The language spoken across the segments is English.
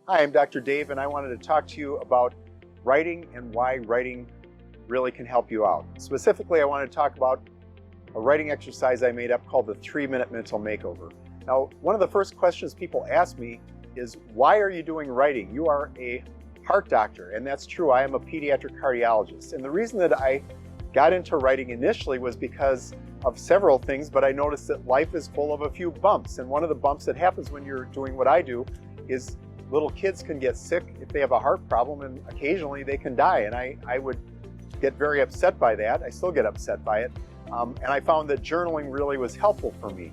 Hi, I'm Dr. Dave, and I wanted to talk to you about writing and why writing really can help you out. Specifically, I want to talk about a writing exercise I made up called the 3-minute mental makeover. Now, one of the first questions people ask me is, why are you doing writing? You are a heart doctor, and that's true. I am a pediatric cardiologist. And the reason that I got into writing initially was because of several things, but I noticed that life is full of a few bumps. And one of the bumps that happens when you're doing what I do is little kids can get sick if they have a heart problem, and occasionally they can die. And I would get very upset by that. I still get upset by it. And I found that journaling really was helpful for me.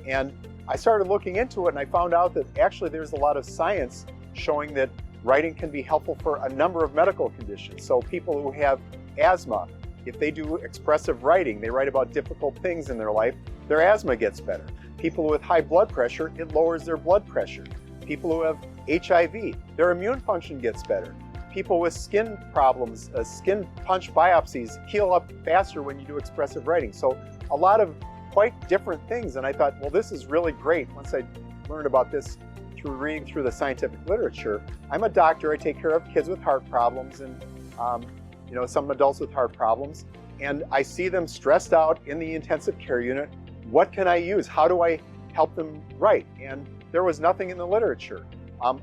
And I started looking into it, and I found out that actually there's a lot of science showing that writing can be helpful for a number of medical conditions. So people who have asthma, if they do expressive writing, they write about difficult things in their life, their asthma gets better. People with high blood pressure, it lowers their blood pressure. People who have HIV, their immune function gets better. People with skin problems, skin punch biopsies heal up faster when you do expressive writing. So a lot of quite different things. And I thought, well, this is really great. Once I learned about this through reading through the scientific literature, I'm a doctor. I take care of kids with heart problems and some adults with heart problems. And I see them stressed out in the intensive care unit. What can I use? How do I help them write? And there was nothing in the literature.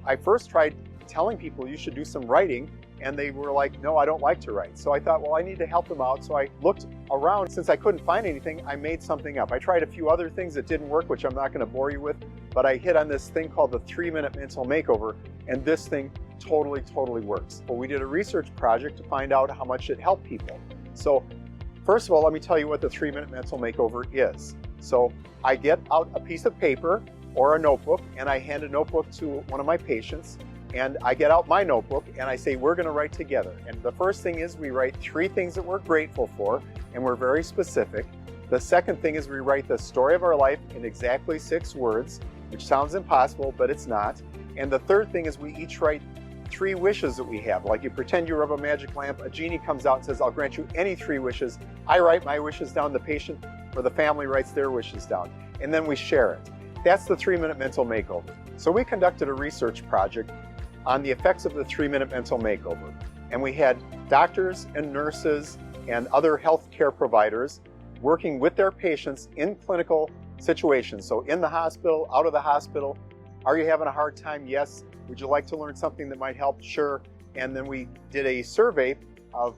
I first tried telling people you should do some writing, and they were like, no, I don't like to write. So I thought, well, I need to help them out. So I looked around. Since I couldn't find anything, I made something up. I tried a few other things that didn't work, which I'm not going to bore you with, but I hit on this thing called the 3-minute mental makeover, and this thing totally works. Well, we did a research project to find out how much it helped people. So first of all, let me tell you what the 3-minute mental makeover is. So I get out a piece of paper or a notebook, and I hand a notebook to one of my patients, and I get out my notebook and I say, we're going to write together. And the first thing is we write 3 things that we're grateful for, and we're very specific. The second thing is we write the story of our life in exactly 6 words, which sounds impossible, but it's not. And the third thing is we each write 3 wishes that we have. Like you pretend you rub a magic lamp, a genie comes out and says, I'll grant you any 3 wishes. I write my wishes down, the patient or the family writes their wishes down, and then we share it. That's the 3-minute mental makeover. So we conducted a research project on the effects of the 3-minute mental makeover. And we had doctors and nurses and other healthcare providers working with their patients in clinical situations. So in the hospital, out of the hospital. Are you having a hard time? Yes. Would you like to learn something that might help? Sure. And then we did a survey of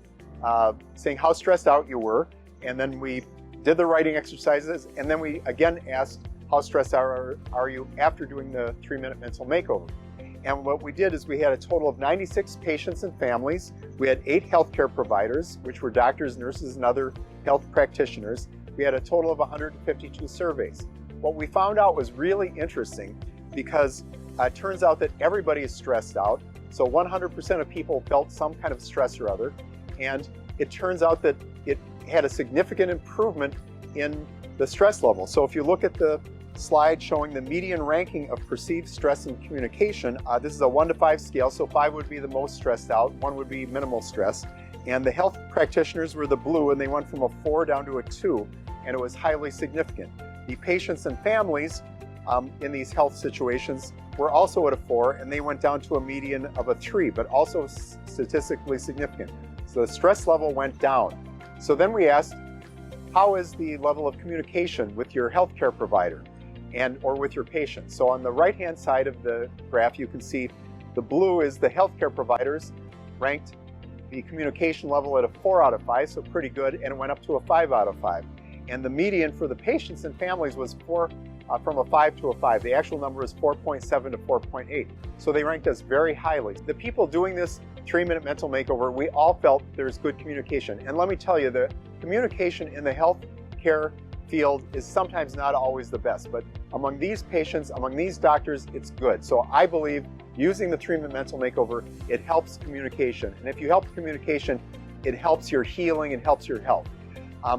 saying how stressed out you were. And then we did the writing exercises. And then we again asked, how stressed are you after doing the 3-minute mental makeover? And what we did is we had a total of 96 patients and families. We had 8 healthcare providers, which were doctors, nurses, and other health practitioners. We had a total of 152 surveys. What we found out was really interesting because it turns out that everybody is stressed out. So 100% of people felt some kind of stress or other. And it turns out that it had a significant improvement in the stress level. So if you look at the slide showing the median ranking of perceived stress in communication, this is a 1 to 5 scale, so 5 would be the most stressed out, 1 would be minimal stress. And the health practitioners were the blue, and they went from a 4 down to a 2, and it was highly significant. The patients and families in these health situations were also at a 4, and they went down to a median of a 3, but also statistically significant. So the stress level went down. So then we asked, how is the level of communication with your healthcare provider or with your patient? So on the right-hand side of the graph, you can see the blue is the healthcare providers ranked the communication level at a 4 out of 5, so pretty good, and it went up to a 5 out of 5. And the median for the patients and families was from a 5 to a 5. The actual number is 4.7 to 4.8. So they ranked us very highly. The people doing this 3-minute mental makeover, we all felt there's good communication. And let me tell you, the communication in the healthcare field is sometimes not always the best, but among these patients, among these doctors, it's good. So I believe using the 3-minute mental makeover, it helps communication. And if you help communication, it helps your healing, it helps your health.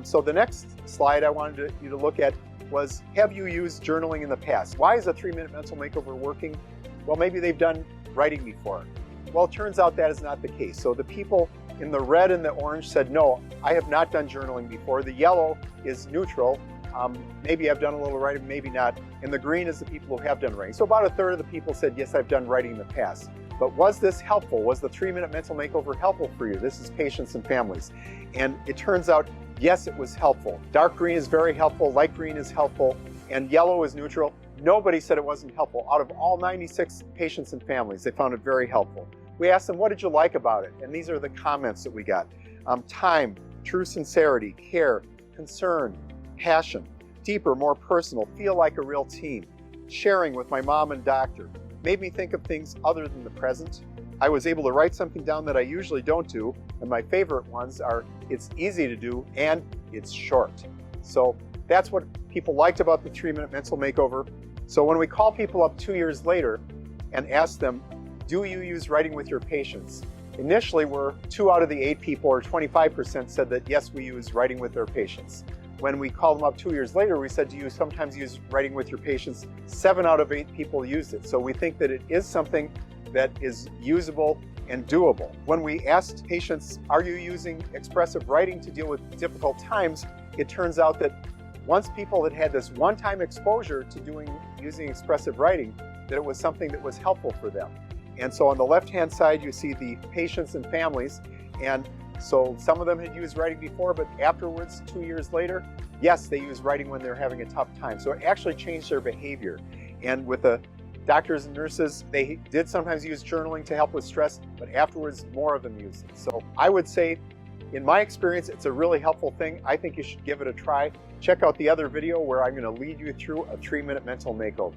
So the next slide I wanted you to look at was, have you used journaling in the past? Why is a 3-minute mental makeover working? Well, maybe they've done writing before. Well, it turns out that is not the case. So the people in the red and the orange said, no, I have not done journaling before. The yellow is neutral. Maybe I've done a little writing, maybe not. And the green is the people who have done writing. So about a third of the people said, yes, I've done writing in the past. But was this helpful? Was the 3-minute mental makeover helpful for you? This is patients and families. And it turns out, yes, it was helpful. Dark green is very helpful, light green is helpful, and yellow is neutral. Nobody said it wasn't helpful. Out of all 96 patients and families, they found it very helpful. We asked them, what did you like about it? And these are the comments that we got. Time, true sincerity, care, concern, passion, deeper, more personal, feel like a real team, sharing with my mom and doctor, made me think of things other than the present. I was able to write something down that I usually don't do, and my favorite ones are, it's easy to do and it's short. So that's what people liked about the 3-minute mental makeover. So when we call people up 2 years later and ask them, do you use writing with your patients? Initially, 2 out of the 8 people, or 25%, said that yes, we use writing with their patients. When we called them up 2 years later, we said, do you sometimes use writing with your patients? 7 out of 8 people used it. So we think that it is something that is usable and doable. When we asked patients, are you using expressive writing to deal with difficult times? It turns out that once people had had this one-time exposure to using expressive writing, that it was something that was helpful for them. And so on the left-hand side, you see the patients and families. And so some of them had used writing before, but afterwards, 2 years later, yes, they use writing when they're having a tough time. So it actually changed their behavior. And with the doctors and nurses, they did sometimes use journaling to help with stress, but afterwards, more of them used it. So I would say, in my experience, it's a really helpful thing. I think you should give it a try. Check out the other video where I'm going to lead you through a 3-minute mental makeover.